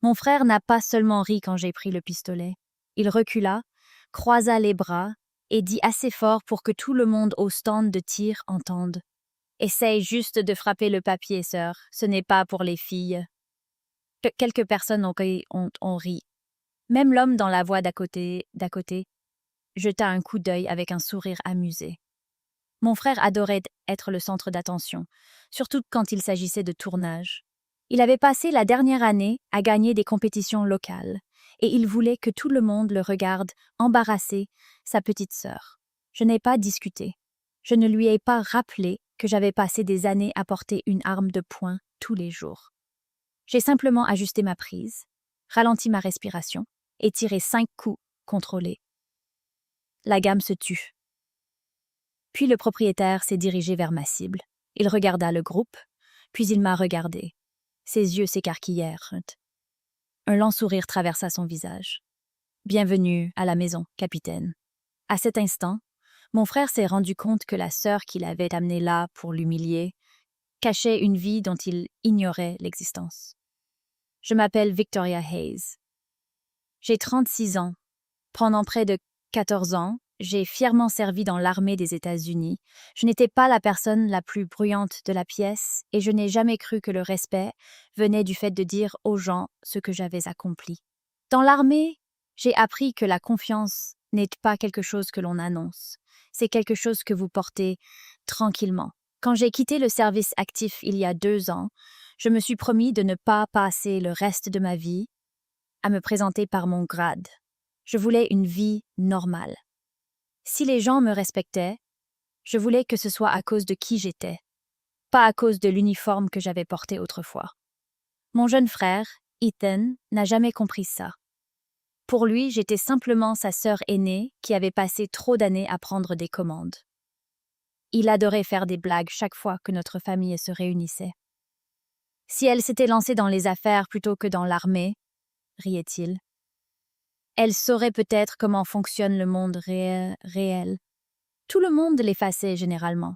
Mon frère n'a pas seulement ri quand j'ai pris le pistolet. Il recula, croisa les bras et dit assez fort pour que tout le monde au stand de tir entende. Essaye juste de frapper le papier, sœur. Ce n'est pas pour les filles. Quelques personnes ont ri. Même l'homme dans la voie d'à côté jeta un coup d'œil avec un sourire amusé. Mon frère adorait être le centre d'attention, surtout quand il s'agissait de tournage. Il avait passé la dernière année à gagner des compétitions locales, et il voulait que tout le monde le regarde embarrasser sa petite sœur. Je n'ai pas discuté. Je ne lui ai pas rappelé que j'avais passé des années à porter une arme de poing tous les jours. J'ai simplement ajusté ma prise, ralenti ma respiration et tiré 5 coups contrôlés. La gamme se tut. Puis le propriétaire s'est dirigé vers ma cible. Il regarda le groupe, puis il m'a regardé. Ses yeux s'écarquillèrent. Un lent sourire traversa son visage. « Bienvenue à la maison, capitaine. » À cet instant, mon frère s'est rendu compte que la sœur qu'il avait amenée là pour l'humilier cachait une vie dont il ignorait l'existence. Je m'appelle Victoria Hayes. J'ai 36 ans. Pendant près de 14 ans, j'ai fièrement servi dans l'armée des États-Unis. Je n'étais pas la personne la plus bruyante de la pièce et je n'ai jamais cru que le respect venait du fait de dire aux gens ce que j'avais accompli. Dans l'armée, j'ai appris que la confiance n'est pas quelque chose que l'on annonce. C'est quelque chose que vous portez tranquillement. Quand j'ai quitté le service actif il y a 2 ans, je me suis promis de ne pas passer le reste de ma vie à me présenter par mon grade. Je voulais une vie normale. Si les gens me respectaient, je voulais que ce soit à cause de qui j'étais, pas à cause de l'uniforme que j'avais porté autrefois. Mon jeune frère, Ethan, n'a jamais compris ça. Pour lui, j'étais simplement sa sœur aînée qui avait passé trop d'années à prendre des commandes. Il adorait faire des blagues chaque fois que notre famille se réunissait. Si elle s'était lancée dans les affaires plutôt que dans l'armée, riait-il, elle saurait peut-être comment fonctionne le monde réel. Tout le monde l'effaçait généralement.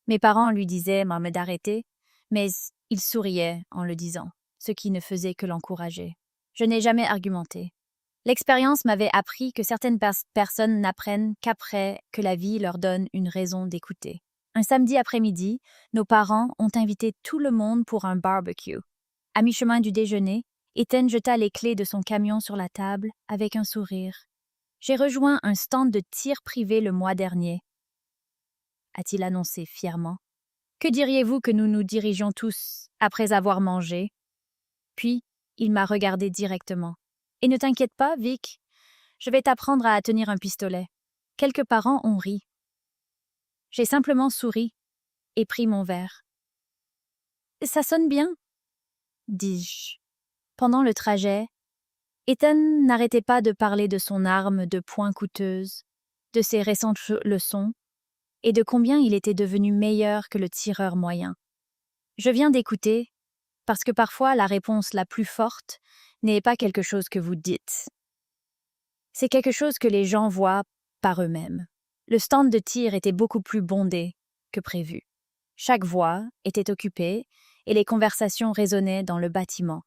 Mes parents lui disaient d'arrêter, mais il souriait en le disant, ce qui ne faisait que l'encourager. Je n'ai jamais argumenté. L'expérience m'avait appris que certaines personnes n'apprennent qu'après que la vie leur donne une raison d'écouter. Un samedi après-midi, nos parents ont invité tout le monde pour un barbecue. À mi-chemin du déjeuner, Ethan jeta les clés de son camion sur la table avec un sourire. « J'ai rejoint un stand de tir privé le mois dernier, » a-t-il annoncé fièrement. « Que diriez-vous que nous nous dirigions tous après avoir mangé ?» Puis, il m'a regardé directement. « Et ne t'inquiète pas, Vic, je vais t'apprendre à tenir un pistolet. » Quelques parents ont ri. J'ai simplement souri et pris mon verre. « Ça sonne bien ?» dis-je. Pendant le trajet, Ethan n'arrêtait pas de parler de son arme de poing coûteuse, de ses récentes leçons, et de combien il était devenu meilleur que le tireur moyen. Je viens d'écouter, parce que parfois la réponse la plus forte n'est pas quelque chose que vous dites. C'est quelque chose que les gens voient par eux-mêmes. Le stand de tir était beaucoup plus bondé que prévu. Chaque voie était occupée et les conversations résonnaient dans le bâtiment,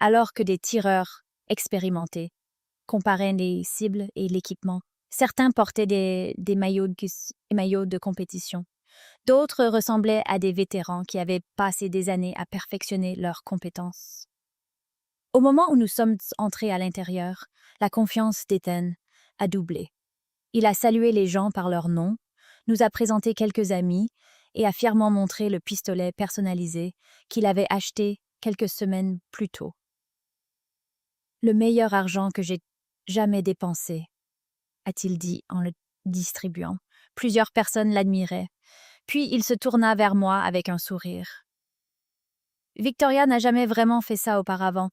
alors que des tireurs expérimentés comparaient les cibles et l'équipement. Certains portaient des maillots de compétition. D'autres ressemblaient à des vétérans qui avaient passé des années à perfectionner leurs compétences. Au moment où nous sommes entrés à l'intérieur, la confiance d'Ethan a doublé. Il a salué les gens par leur nom, nous a présenté quelques amis et a fièrement montré le pistolet personnalisé qu'il avait acheté quelques semaines plus tôt. Le meilleur argent que j'ai jamais dépensé, a-t-il dit en le distribuant. Plusieurs personnes l'admiraient. Puis il se tourna vers moi avec un sourire. Victoria n'a jamais vraiment fait ça auparavant,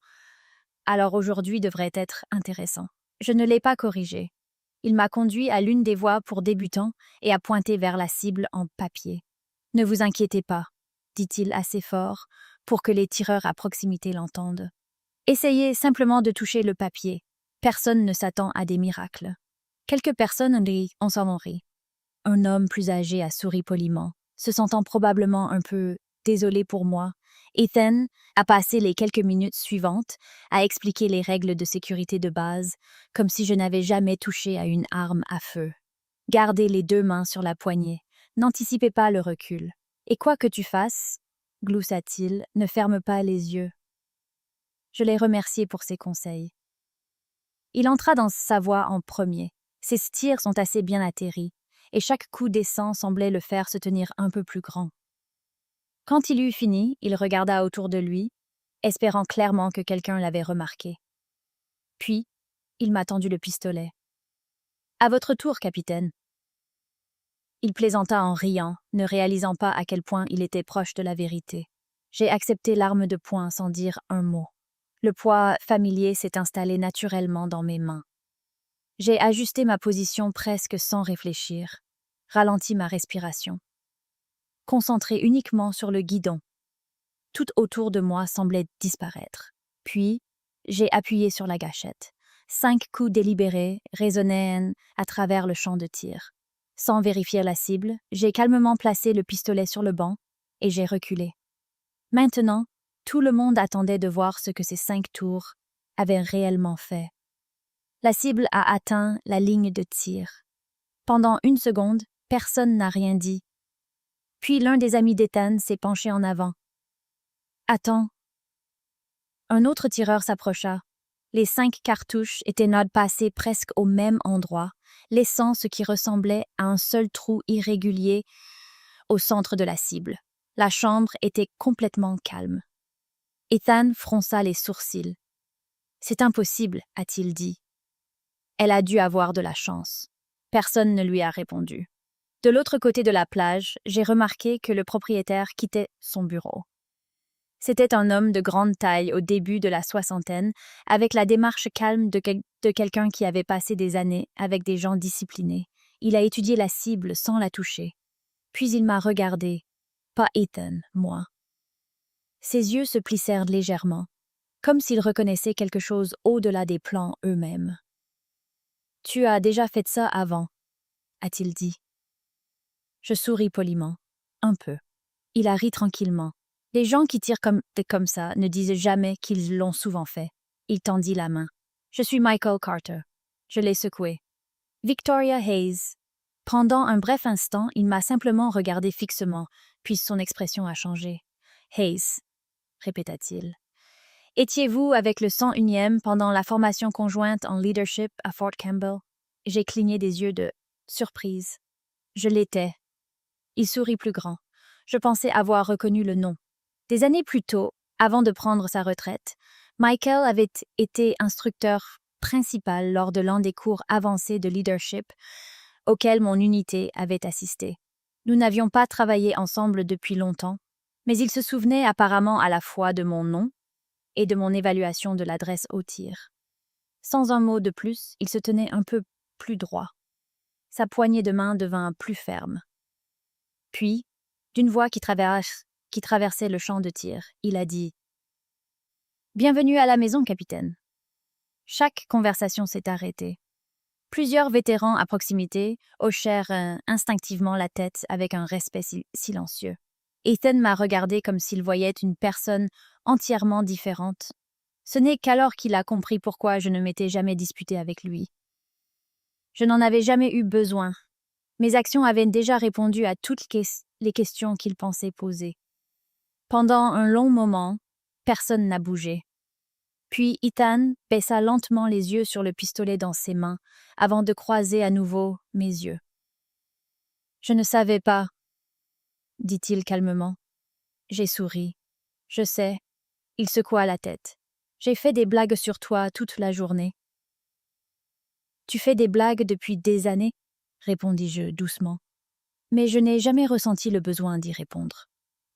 alors aujourd'hui devrait être intéressant. Je ne l'ai pas corrigé. Il m'a conduit à l'une des voies pour débutants et a pointé vers la cible en papier. « Ne vous inquiétez pas », dit-il assez fort pour que les tireurs à proximité l'entendent. « Essayez simplement de toucher le papier. Personne ne s'attend à des miracles. » Quelques personnes en s'en ont ri. Un homme plus âgé a souri poliment, se sentant probablement un peu désolé pour moi. Ethan a passé les quelques minutes suivantes à expliquer les règles de sécurité de base, comme si je n'avais jamais touché à une arme à feu. Gardez les 2 mains sur la poignée. N'anticipez pas le recul. Et quoi que tu fasses, gloussa-t-il, ne ferme pas les yeux. Je l'ai remercié pour ses conseils. Il entra dans sa voie en premier. Ses tirs sont assez bien atterris, et chaque coup décent semblait le faire se tenir un peu plus grand. Quand il eut fini, il regarda autour de lui, espérant clairement que quelqu'un l'avait remarqué. Puis, il m'a tendu le pistolet. « À votre tour, capitaine. » Il plaisanta en riant, ne réalisant pas à quel point il était proche de la vérité. J'ai accepté l'arme de poing sans dire un mot. Le poids familier s'est installé naturellement dans mes mains. J'ai ajusté ma position presque sans réfléchir, ralenti ma respiration. Concentré uniquement sur le guidon. Tout autour de moi semblait disparaître. Puis, j'ai appuyé sur la gâchette. 5 coups délibérés résonnaient à travers le champ de tir. Sans vérifier la cible, j'ai calmement placé le pistolet sur le banc et j'ai reculé. Maintenant, tout le monde attendait de voir ce que ces 5 tours avaient réellement fait. La cible a atteint la ligne de tir. Pendant 1 seconde, personne n'a rien dit. Puis l'un des amis d'Ethan s'est penché en avant. « Attends. » Un autre tireur s'approcha. Les 5 cartouches étaient passées presque au même endroit, laissant ce qui ressemblait à un seul trou irrégulier au centre de la cible. La chambre était complètement calme. Ethan fronça les sourcils. « C'est impossible, a-t-il dit. » Elle a dû avoir de la chance. Personne ne lui a répondu. De l'autre côté de la plage, j'ai remarqué que le propriétaire quittait son bureau. C'était un homme de grande taille au début de la soixantaine, avec la démarche calme de quelqu'un qui avait passé des années avec des gens disciplinés. Il a étudié la cible sans la toucher. Puis il m'a regardé. Pas Ethan, moi. Ses yeux se plissèrent légèrement, comme s'il reconnaissait quelque chose au-delà des plans eux-mêmes. « Tu as déjà fait ça avant, » a-t-il dit. Je souris poliment. Un peu. Il a ri tranquillement. Les gens qui tirent comme ça ne disent jamais qu'ils l'ont souvent fait. Il tendit la main. Je suis Michael Carter. Je l'ai secoué. Victoria Hayes. Pendant un bref instant, il m'a simplement regardé fixement, puis son expression a changé. Hayes, répéta-t-il. Étiez-vous avec le 101e pendant la formation conjointe en leadership à Fort Campbell? J'ai cligné des yeux de surprise. Je l'étais. Il sourit plus grand. Je pensais avoir reconnu le nom. Des années plus tôt, avant de prendre sa retraite, Michael avait été instructeur principal lors de l'un des cours avancés de leadership auxquels mon unité avait assisté. Nous n'avions pas travaillé ensemble depuis longtemps, mais il se souvenait apparemment à la fois de mon nom et de mon évaluation de l'adresse au tir. Sans un mot de plus, il se tenait un peu plus droit. Sa poignée de main devint plus ferme. Puis, d'une voix qui traversait le champ de tir, il a dit « Bienvenue à la maison, capitaine. » Chaque conversation s'est arrêtée. Plusieurs vétérans à proximité hochèrent instinctivement la tête avec un respect silencieux. Ethan m'a regardé comme s'il voyait une personne entièrement différente. Ce n'est qu'alors qu'il a compris pourquoi je ne m'étais jamais disputée avec lui. Je n'en avais jamais eu besoin. Mes actions avaient déjà répondu à toutes les questions qu'il pensait poser. Pendant un long moment, personne n'a bougé. Puis Ethan baissa lentement les yeux sur le pistolet dans ses mains, avant de croiser à nouveau mes yeux. « Je ne savais pas, » dit-il calmement. J'ai souri. « Je sais. » Il secoua la tête. « J'ai fait des blagues sur toi toute la journée. »« Tu fais des blagues depuis des années ?» répondis-je doucement. Mais je n'ai jamais ressenti le besoin d'y répondre.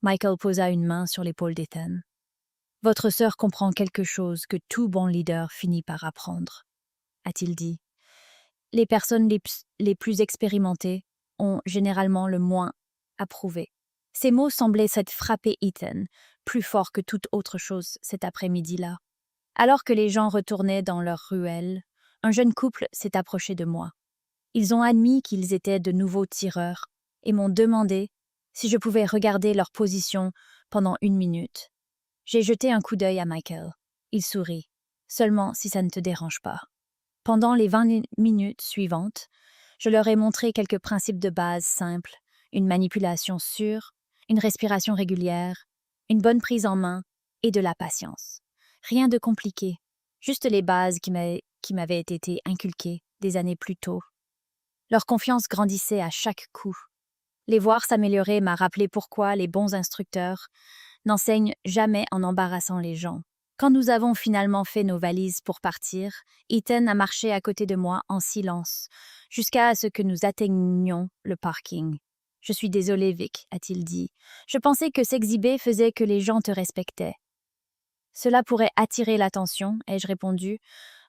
Michael posa une main sur l'épaule d'Ethan. « Votre sœur comprend quelque chose que tout bon leader finit par apprendre, » a-t-il dit. « Les personnes les plus expérimentées ont généralement le moins approuvé. » Ces mots semblaient s'être frappé Ethan, plus fort que toute autre chose cet après-midi-là. Alors que les gens retournaient dans leur ruelle, un jeune couple s'est approché de moi. Ils ont admis qu'ils étaient de nouveaux tireurs et m'ont demandé si je pouvais regarder leur position pendant 1 minute. J'ai jeté un coup d'œil à Michael. Il sourit. Seulement si ça ne te dérange pas. Pendant les 20 minutes suivantes, je leur ai montré quelques principes de base simples, une manipulation sûre, une respiration régulière, une bonne prise en main et de la patience. Rien de compliqué, juste les bases qui m'avaient été inculquées des années plus tôt. Leur confiance grandissait à chaque coup. Les voir s'améliorer m'a rappelé pourquoi les bons instructeurs n'enseignent jamais en embarrassant les gens. Quand nous avons finalement fait nos valises pour partir, Ethan a marché à côté de moi en silence, jusqu'à ce que nous atteignions le parking. « Je suis désolé, Vic, a-t-il dit. Je pensais que s'exhiber faisait que les gens te respectaient. » « Cela pourrait attirer l'attention, ai-je répondu,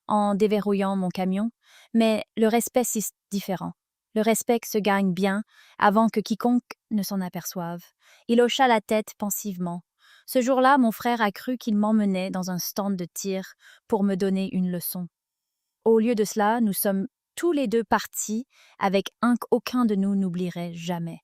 en déverrouillant mon camion, mais le respect, c'est différent. Le respect se gagne bien avant que quiconque ne s'en aperçoive. » Il hocha la tête pensivement. Ce jour-là, mon frère a cru qu'il m'emmenait dans un stand de tir pour me donner une leçon. Au lieu de cela, nous sommes tous les deux partis avec un qu'aucun de nous n'oublierait jamais.